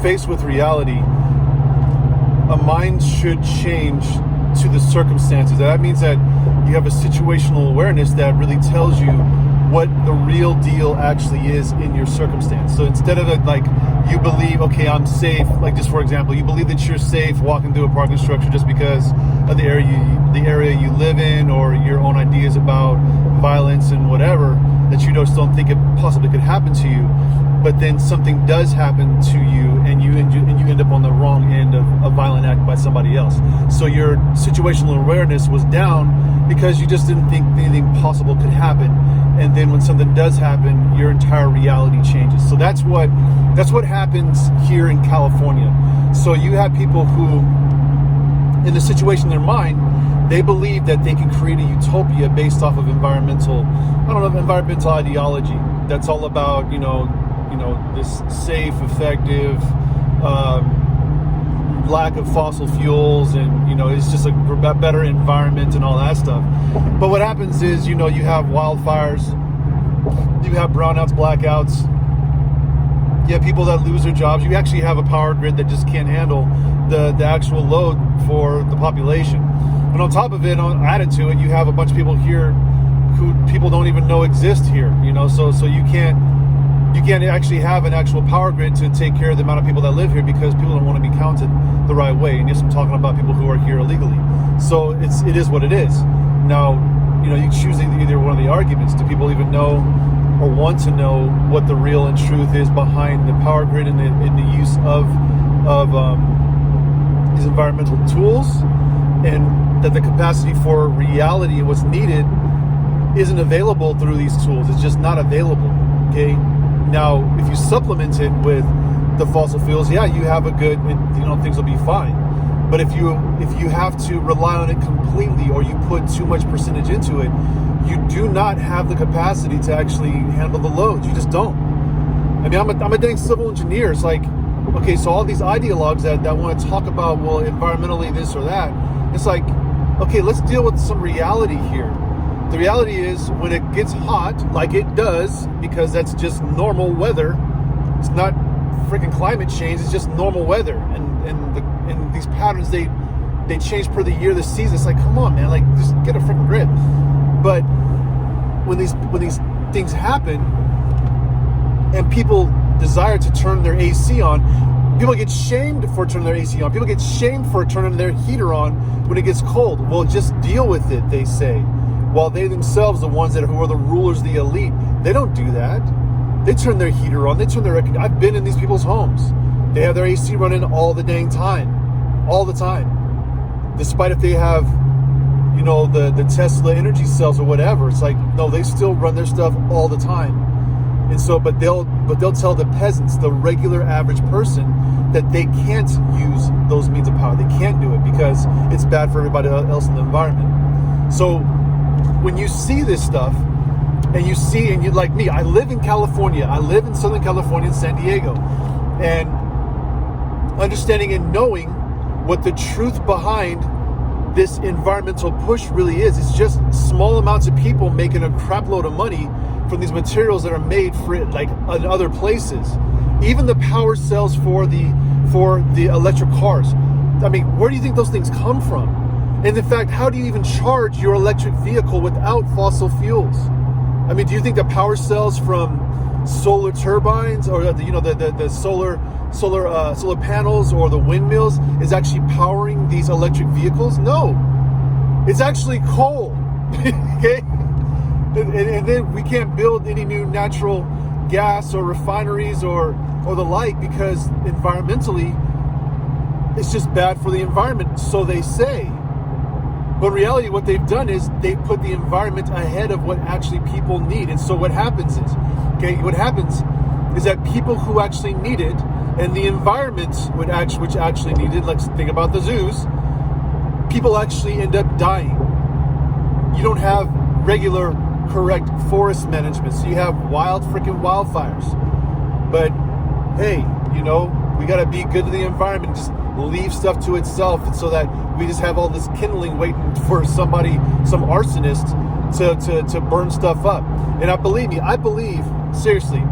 faced with reality, a mind should change to the circumstances. That means that you have a situational awareness that really tells you what the real deal actually is in your circumstance. So instead of like you believe, okay, I'm safe, like just for example, you believe that you're safe walking through a parking structure just because of the area you live in, or your own ideas about violence and whatever, that you just don't think it possibly could happen to you. But then something does happen to you, and you end up on the wrong end of a violent act by somebody else. So your situational awareness was down because you just didn't think anything possible could happen. And then when something does happen, your entire reality changes. So that's what happens here in California. So you have people who, in the situation in their mind, they believe that they can create a utopia based off of environmental ideology. That's all about, this safe, effective, lack of fossil fuels, and it's just a better environment and all that stuff. But what happens is, you have wildfires, you have brownouts, blackouts, you have people that lose their jobs. You actually have a power grid that just can't handle the actual load for the population. And on top of it, added to it, you have a bunch of people here who people don't even know exist here. So you can't actually have an actual power grid to take care of the amount of people that live here, because people don't want to be counted the right way. And yes, I'm talking about people who are here illegally. So it is what it is. Now, you choose either one of the arguments. Do people even know or want to know what the real and truth is behind the power grid and the use of these environmental tools, and that the capacity for reality and what's needed isn't available through these tools? It's just not available. Okay. Now, if you supplement it with the fossil fuels, yeah, you have a good, things will be fine. But if you have to rely on it completely, or you put too much percentage into it, you do not have the capacity to actually handle the loads. You just don't. I mean, I'm a dang civil engineer. It's like, okay, so all these ideologues that want to talk about, well, environmentally this or that, it's like, okay, let's deal with some reality here. The reality is, when it gets hot, like it does, because that's just normal weather. It's not freaking climate change. It's just normal weather, and these patterns they change per the year, the season. It's like, come on, man, like just get a freaking grip. But when these things happen, and people desire to turn their AC on, people get shamed for turning their AC on. People get shamed for turning their heater on when it gets cold. Well, just deal with it, they say. While they themselves, the ones who are the rulers, the elite, they don't do that. They turn their heater on. They turn their. I've been in these people's homes. They have their AC running all the dang time, all the time. Despite if they have, the Tesla energy cells or whatever, it's like, no, they still run their stuff all the time. And so, but they'll tell the peasants, the regular average person, that they can't use those means of power. They can't do it because it's bad for everybody else in the environment. So when you see this stuff, and you like me, I live in California. I live in Southern California, in San Diego, and understanding and knowing what the truth behind this environmental push really is. It's just small amounts of people making a crap load of money from these materials that are made for it, like in other places. Even the power cells for the electric cars. I mean, where do you think those things come from? And in fact, how do you even charge your electric vehicle without fossil fuels? I mean, do you think the power cells from solar turbines, or the solar panels, or the windmills is actually powering these electric vehicles? No, it's actually coal. Okay, and then we can't build any new natural gas or refineries or the like, because environmentally it's just bad for the environment, so they say. But in reality, what they've done is they put the environment ahead of what actually people need. And so what happens is that people who actually need it, and the environment which actually need it, let's think about the zoos, people actually end up dying. You don't have regular, correct forest management, so you have wild freaking wildfires. But hey, we got to be good to the environment, just leave stuff to itself, and so that we just have all this kindling waiting for some arsonist to burn stuff up. And I believe seriously,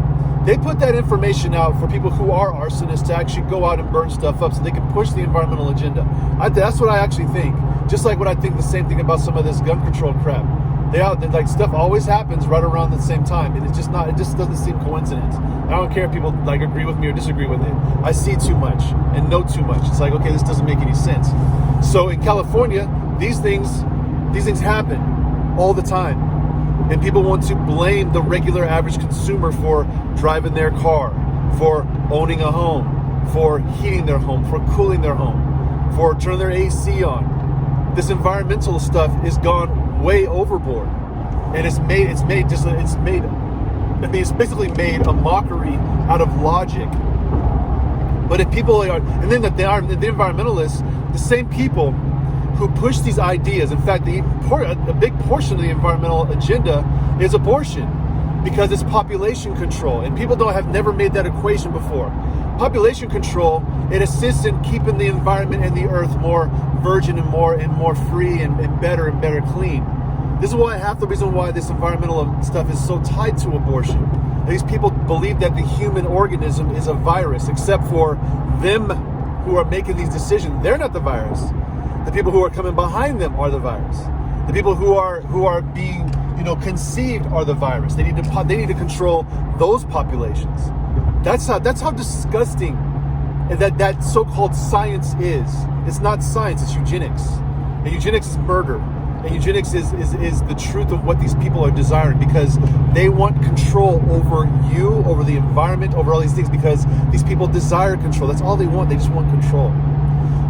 They put that information out for people who are arsonists to actually go out and burn stuff up so they can push the environmental agenda. That's what I actually think. Just like what I think the same thing about some of this gun control crap. Like stuff always happens right around the same time, and it just doesn't seem coincidence. I don't care if people like agree with me or disagree with it. I see too much and know too much. It's like, okay, this doesn't make any sense. So in California, these things happen all the time, and people want to blame the regular average consumer for driving their car, for owning a home, for heating their home, for cooling their home, for turning their AC on. This environmental stuff is gone way overboard, and it's basically made a mockery out of logic. But if people are, and then the environmentalists, the same people who push these ideas, in fact, a big portion of the environmental agenda is abortion, because it's population control, and people have never made that equation before. Population control, it assists in keeping the environment and the earth more virgin and more free and better clean. This is why half the reason why this environmental stuff is so tied to abortion. These people believe that the human organism is a virus, except for them who are making these decisions. They're not the virus. The people who are coming behind them are the virus. The people who are being conceived are the virus. They need to control those populations. That's how disgusting that so-called science is. It's not science, it's eugenics. And eugenics is murder. And eugenics is the truth of what these people are desiring, because they want control over you, over the environment, over all these things, because these people desire control. That's all they want. They just want control.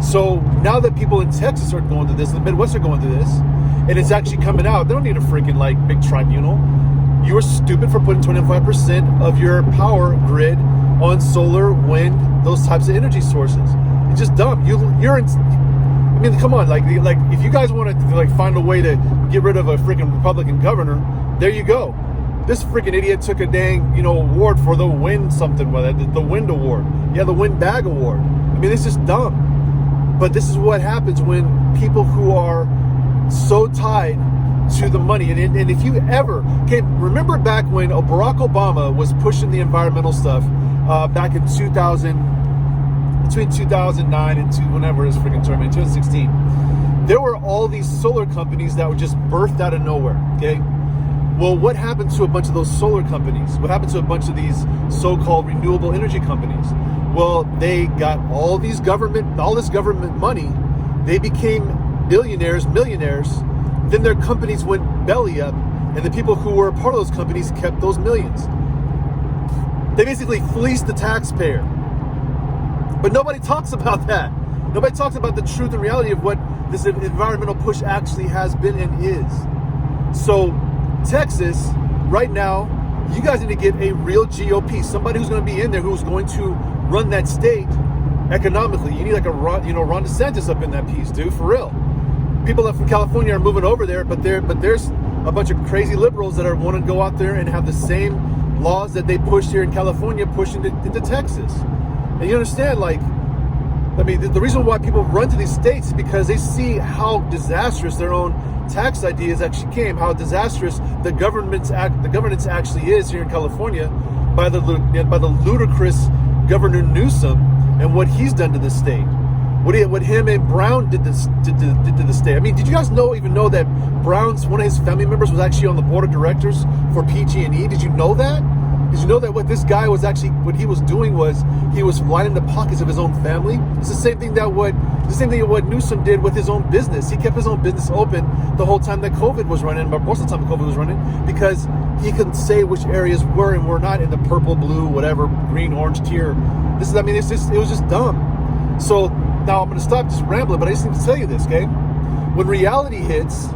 So now that people in Texas are going through this, the Midwest are going through this, and it's actually coming out, they don't need a freaking big tribunal. You were stupid for putting 25% of your power grid on solar, wind, those types of energy sources. It's just dumb. Come on, if you guys want to find a way to get rid of a freaking Republican governor, there you go. This freaking idiot took a dang, award for the wind something, the wind award. Yeah, the wind bag award. It's just dumb. But this is what happens when people who are so tied to the money. And if you ever remember back when Barack Obama was pushing the environmental stuff back in between 2009 and whenever his freaking term, in 2016, there were all these solar companies that were just birthed out of nowhere, okay? Well, what happened to a bunch of those solar companies? What happened to a bunch of these so-called renewable energy companies? Well, they got all this government money. They became billionaires, millionaires. Then their companies went belly up, and the people who were a part of those companies kept those millions. They basically fleeced the taxpayer. But nobody talks about that. Nobody talks about the truth and reality of what this environmental push actually has been and is. So Texas, right now, you guys need to get a real GOP, somebody who's going to be in there, who's going to run that state economically. You need like a Ron DeSantis up in that piece, dude, for real. People from California are moving over there, but there's a bunch of crazy liberals that want to go out there and have the same laws that they pushed here in California push into Texas. And you understand, the reason why people run to these states is because they see how disastrous their own tax ideas actually came, how disastrous the governance actually is here in California by the ludicrous Governor Newsom and what he's done to the state. What him and Brown did to the state. Did you guys even know that Brown's one of his family members was actually on the board of directors for PG&E? Did you know that? Did you know that what this guy was actually, what he was doing was he was lining the pockets of his own family? It's the same thing that what Newsom did with his own business. He kept his own business open the whole time that COVID was running, but most of the time COVID was running, because he could say which areas were and were not in the purple, blue, whatever, green, orange tier. It was just dumb. So now I'm going to stop just rambling, but I just need to tell you this, okay? When reality hits,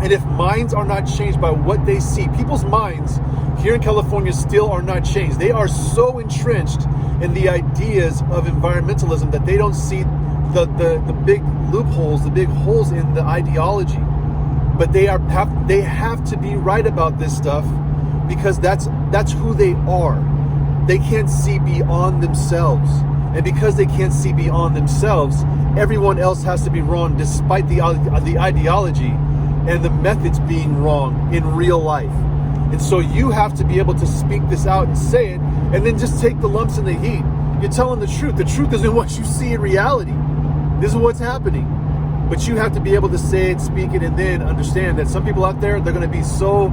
and if minds are not changed by what they see, people's minds here in California still are not changed. They are so entrenched in the ideas of environmentalism that they don't see the big loopholes, the big holes in the ideology. But they have to be right about this stuff, because that's who they are. They can't see beyond themselves. And because they can't see beyond themselves, everyone else has to be wrong, despite the ideology and the methods being wrong in real life. And so you have to be able to speak this out and say it, and then just take the lumps and the heat. You're telling the truth. The truth isn't what you see in reality. This is what's happening. But you have to be able to say it, speak it, and then understand that some people out there, they're going to be so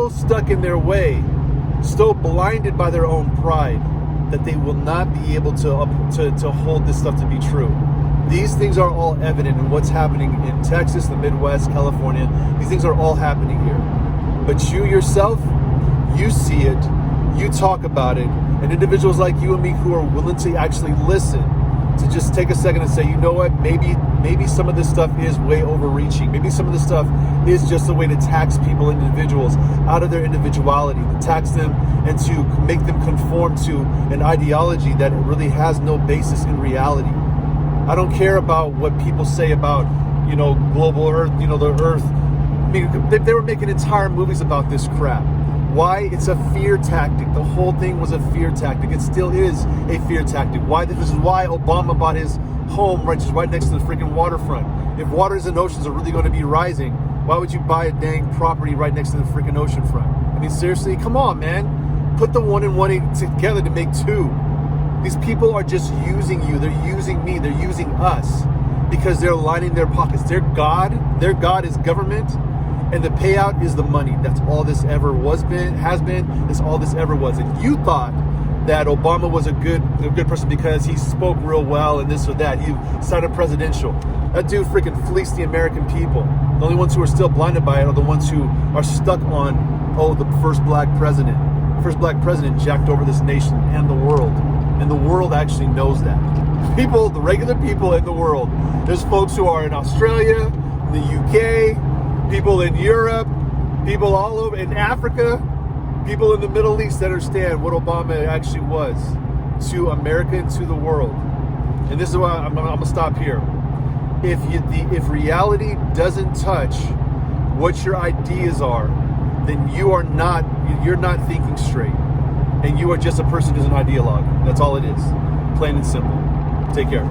stuck in their way, so blinded by their own pride, that they will not be able to hold this stuff to be true. These things are all evident in what's happening in Texas, the Midwest, California. These things are all happening here. But you yourself, you see it, you talk about it, and individuals like you and me who are willing to actually listen, to just take a second and say, you know what, maybe some of this stuff is way overreaching. Maybe some of this stuff is just a way to tax people, individuals, out of their individuality, to tax them and to make them conform to an ideology that really has no basis in reality. I don't care about what people say about, global Earth, the Earth. I mean, they were making entire movies about this crap. Why? It's a fear tactic. The whole thing was a fear tactic. It still is a fear tactic. Why? This is why Obama bought his home right next to the freaking waterfront. If waters and oceans are really going to be rising, why would you buy a dang property right next to the freaking ocean front? I mean, seriously, come on, man. Put the one and one together to make two. These people are just using you. They're using me. They're using us because they're lining their pockets. Their God is government, and the payout is the money. That's all this ever has been. That's all this ever was. And you thought that Obama was a good person because he spoke real well and this or that. He sounded presidential. That dude freaking fleeced the American people. The only ones who are still blinded by it are the ones who are stuck on, the first black president. The first black president jacked over this nation and the world. And the world actually knows that. People, the regular people in the world. There's folks who are in Australia, in the UK, people in Europe, people all over in Africa, people in the Middle East that understand what Obama actually was to America and to the world. And this is why I'm gonna stop here. If reality doesn't touch what your ideas are, then you're not thinking straight. And you are just a person who's an ideologue. That's all it is. Plain and simple. Take care.